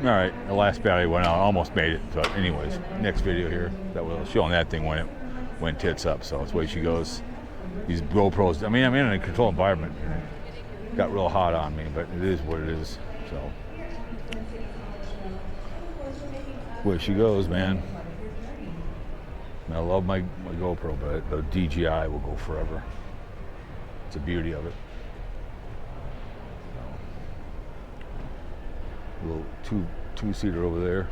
All right, the last battery went out. Almost made it. So, anyways, next video here. That was showing that thing when it went tits up. So that's the way she goes. These GoPros. I mean, I'm in a controlled environment. It got real hot on me, but it is what it is. So, where she goes, man. I love my GoPro, but the DJI will go forever. It's the beauty of it. A little two-seater over there.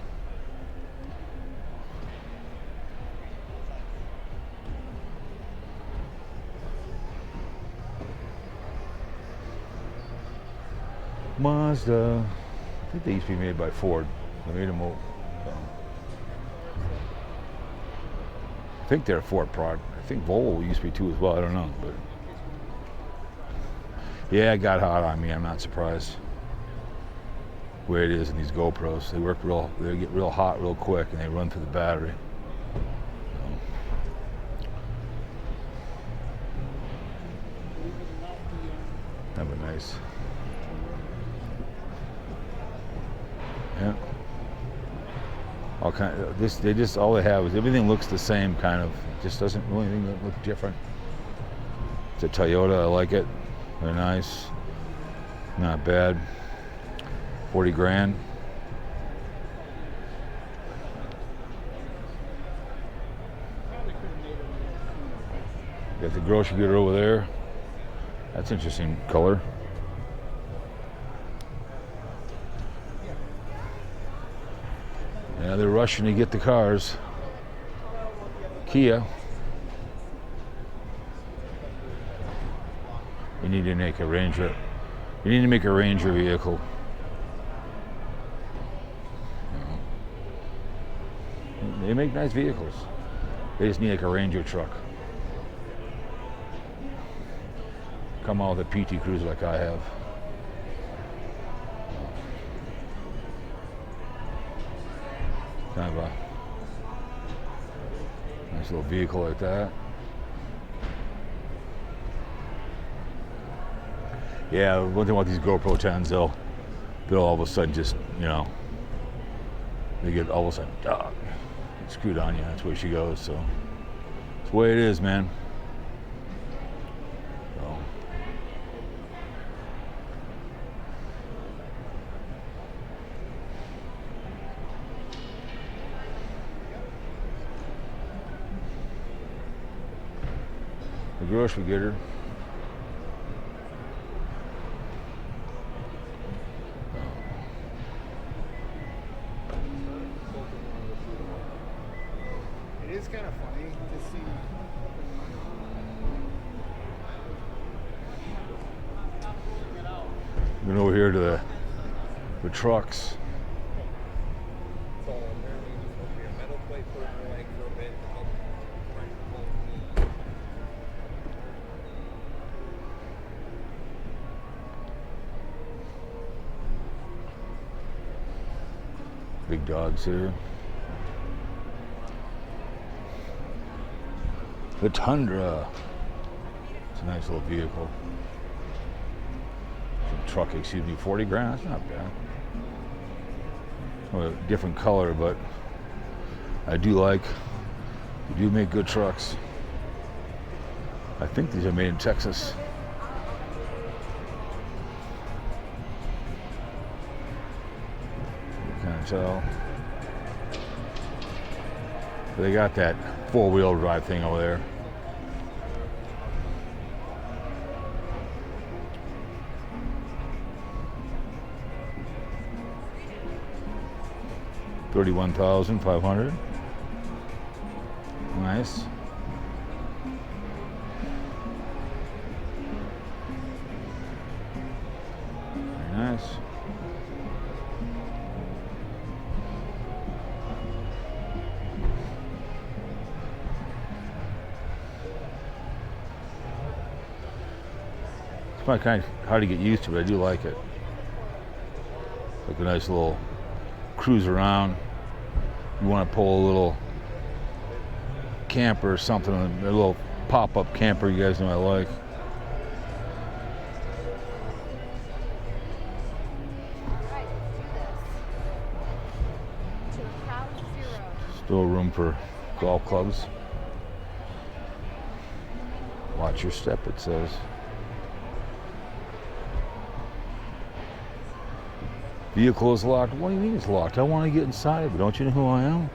Mazda. I think they used to be made by Ford. They made them all. I think they're a Ford product. I think Volvo used to be too as well. I don't know, but yeah, it got hot on me. I'm not surprised. Where it is in these GoPros, they get real hot real quick, and they run through the battery. That'd be nice. Yeah. All kind of this. They just all they have is everything looks the same kind of. It just doesn't really look different. It's a Toyota. I like it. They're nice. Not bad. 40 grand. Got the grocery getter over there. That's interesting color. Yeah, they're rushing to get the cars. Kia. You need to make a Ranger. You need to make a Ranger vehicle. They make nice vehicles. They just need like a Ranger truck. Come out with a PT Cruiser like I have. Kind of a nice little vehicle like that. Yeah, one thing about these GoPro 10s, they'll all of a sudden just, you know, they get all of a sudden screwed on you. That's where she goes. So it's the way it is, man. So. The grocery getter. It's kind of funny to see. Going over here to the trucks. So apparently there's supposed to be a metal plate put on her leg for a bit to help her knee. Big dogs here. The Tundra. It's a nice little vehicle. Truck, excuse me, 40 grand. That's not bad. Well, a different color, but I do like. You do make good trucks. I think these are made in Texas. You can't tell. But they got that four-wheel drive thing over there. $31,500. Nice. Very nice. It's probably kind of hard to get used to, but I do like it. Like a nice little cruise around. You want to pull a little camper or something, a little pop-up camper, you guys know I like. Still room for golf clubs. Watch your step, it says. Vehicle is locked. What do you mean it's locked? I want to get inside, but don't you know who I am?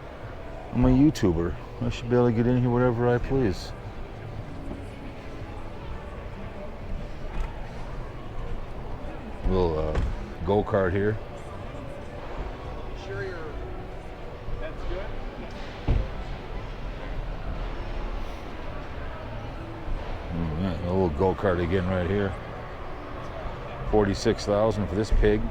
I'm a YouTuber. I should be able to get in here whatever I please. Little go-kart here. Sure that's good? A little go-kart again right here. 46,000 for this pig.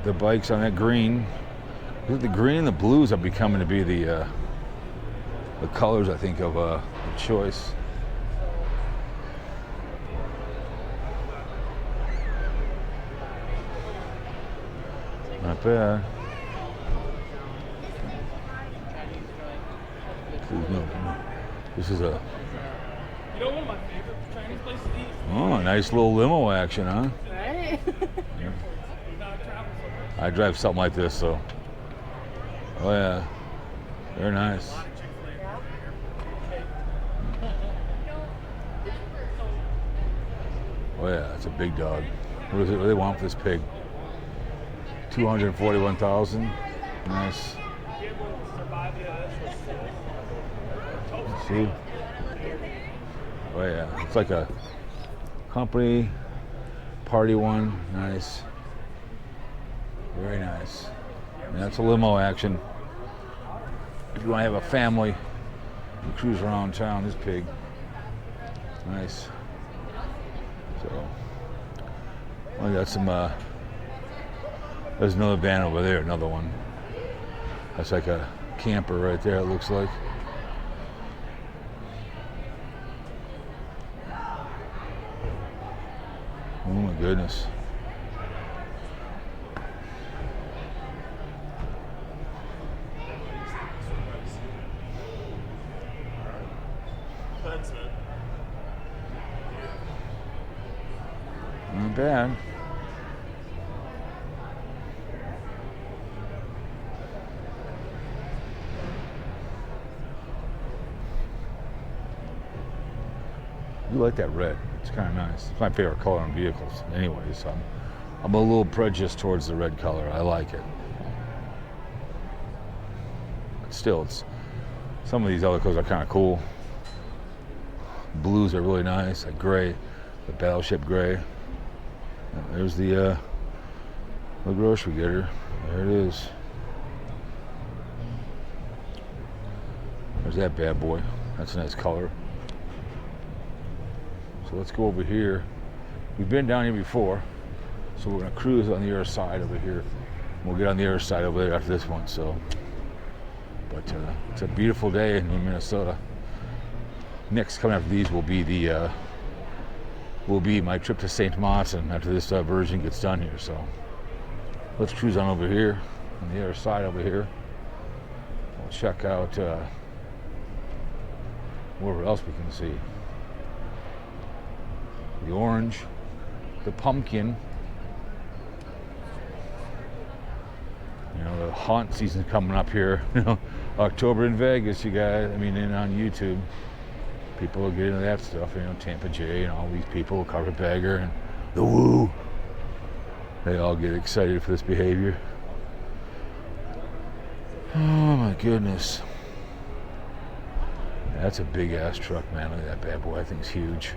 The bikes on that green. The green and the blues are becoming to be the colors, I think, of choice. Not bad. This is a. You know, one of my favorite Chinese places to eat. Oh, nice little limo action, huh? Right? Yeah. I drive something like this, so. Oh yeah, very nice. Oh yeah, it's a big dog. What do they want for this pig? 241,000. Nice. Let's see. Oh yeah, it's like a company party one. Nice. Very nice. And that's a limo action. If you want to have a family and cruise around town, this pig. Nice. So, I got some, there's another van over there, another one. That's like a camper right there, it looks like. Oh my goodness. Not bad. You like that red. It's kind of nice. It's my favorite color on vehicles. Anyways, I'm a little prejudiced towards the red color. I like it. But still, some of these other colors are kind of cool. Blues are really nice, like gray, the battleship gray. And there's the grocery getter. There it is. There's that bad boy. That's a nice color. So let's go over here. We've been down here before, so we're gonna cruise on the other side over here. We'll get on the other side over there after this one. So, but it's a beautiful day in Minnesota. Next, coming after these will be my trip to St. Martin after this version gets done here. So let's cruise on over here, on the other side over here. We'll check out wherever else we can see. The orange, the pumpkin. You know, the haunt season coming up here. You know, October in Vegas, you guys. I mean, on YouTube. People will get into that stuff, you know, Tampa J and all these people, Carpetbagger and the Woo. They all get excited for this behavior. Oh my goodness. That's a big ass truck, man. Look at that bad boy. I think it's huge.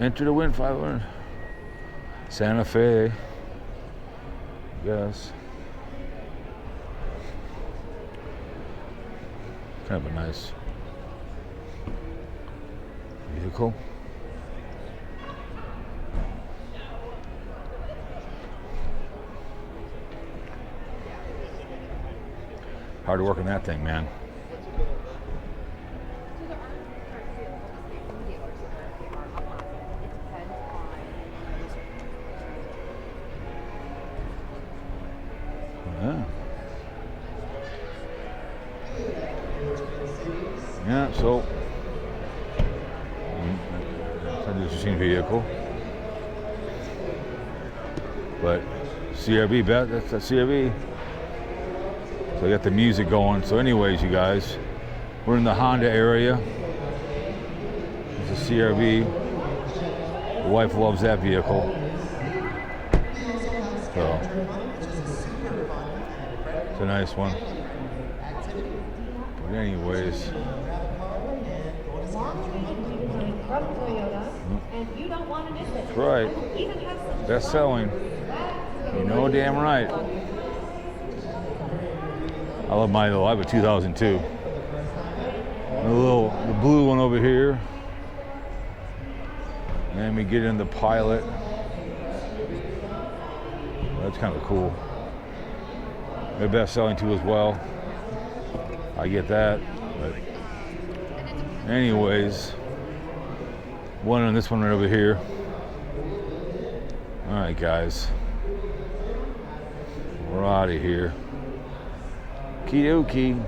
Enter the wind 500. Santa Fe. Yes. Kind of a nice vehicle. Hard work on that thing, man. So, an interesting vehicle. But CRV, that's a CRV. So I got the music going. So anyways, you guys, we're in the Honda area. It's a CRV. The wife loves that vehicle. So it's a nice one. But anyways, that's right. Best selling. You know damn right. I love mine though. I have a 2002. The blue one over here. And then we get in the Pilot. That's kind of cool. They're best selling too as well. I get that. But anyways, one on this one right over here. All right, guys. We're out of here. Okie dokie.